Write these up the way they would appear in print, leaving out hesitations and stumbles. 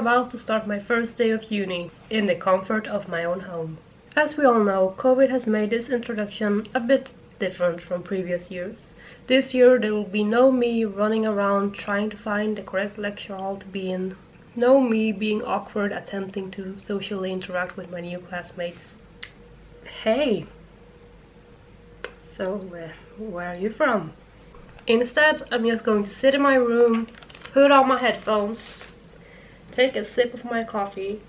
about to start my first day of uni in the comfort of my own home. As we all know, COVID has made this introduction a bit different from previous years. This year there will be no me running around trying to find the correct lecture hall to be in. No me being awkward attempting to socially interact with my new classmates. Hey! So, where are you from? Instead, I'm just going to sit in my room, put on my headphones, take a sip of my coffee,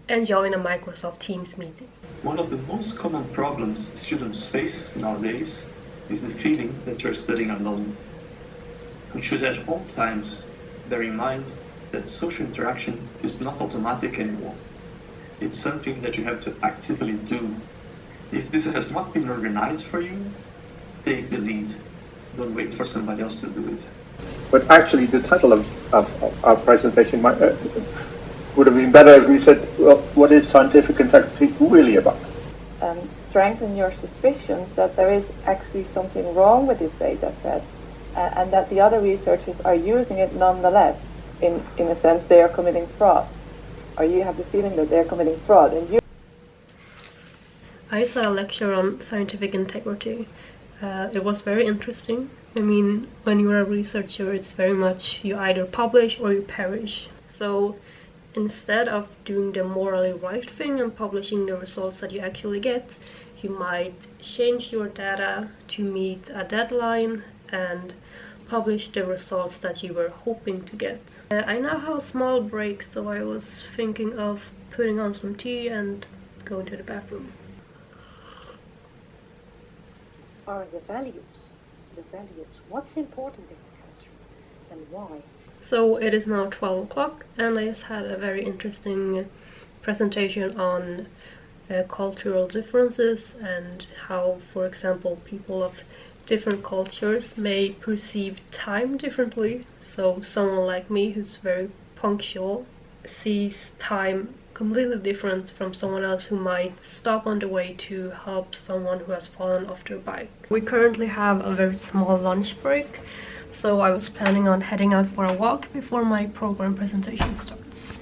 and join a Microsoft Teams meeting. One of the most common problems students face nowadays is the feeling that you're studying alone. We should at all times bear in mind that social interaction is not automatic anymore. It's something that you have to actively do. If this has not been organized for you, take the lead. Don't wait for somebody else to do it. But actually, the title of our presentation would have been better if we said, well, what is scientific integrity really about? Strengthen your suspicions that there is actually something wrong with this data set and that the other researchers are using it nonetheless. In a sense, they are committing fraud. Or you have the feeling that they're committing fraud. And I saw a lecture on scientific integrity. It was very interesting. I mean, when you're a researcher, it's very much you either publish or you perish. So instead of doing the morally right thing and publishing the results that you actually get, you might change your data to meet a deadline and publish the results that you were hoping to get. I now have a small break, so I was thinking of putting on some tea and going to the bathroom. Are the values, what's important in the culture and why? So it is now 12 o'clock and I just had a very interesting presentation on cultural differences and how, for example, people of different cultures may perceive time differently. So someone like me who's very punctual sees time completely different from someone else who might stop on the way to help someone who has fallen off their bike. We currently have a very small lunch break, so I was planning on heading out for a walk before my program presentation starts.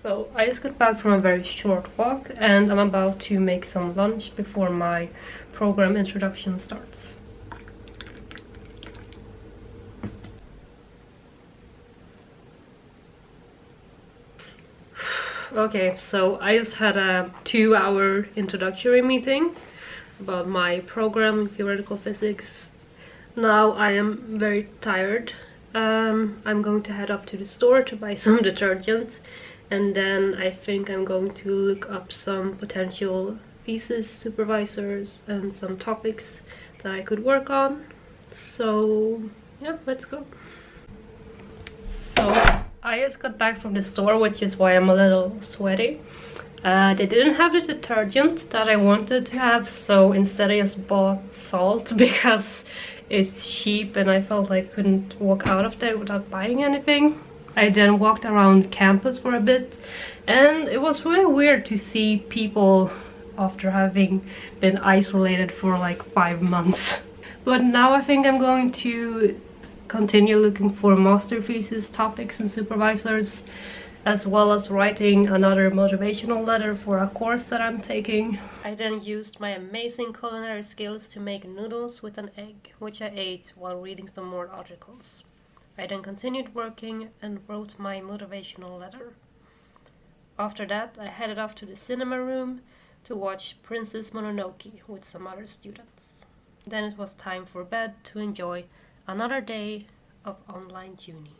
So I just got back from a very short walk and I'm about to make some lunch before my program introduction starts. Okay, so I just had a 2-hour introductory meeting about my program in theoretical physics. Now I am very tired. I'm going to head up to the store to buy some detergent, and then I think I'm going to look up some potential thesis supervisors and some topics that I could work on. So yeah, let's go. So I just got back from the store, which is why I'm a little sweaty. They didn't have the detergent that I wanted to have, so instead I just bought salt because it's cheap and I felt like I couldn't walk out of there without buying anything. I then walked around campus for a bit and it was really weird to see people after having been isolated for like 5 months. But now I think I'm going to continue looking for master thesis topics and supervisors, as well as writing another motivational letter for a course that I'm taking. I then used my amazing culinary skills to make noodles with an egg, which I ate while reading some more articles. I then continued working and wrote my motivational letter. After that, I headed off to the cinema room to watch Princess Mononoke with some other students. Then it was time for bed to enjoy another day of Online Uni.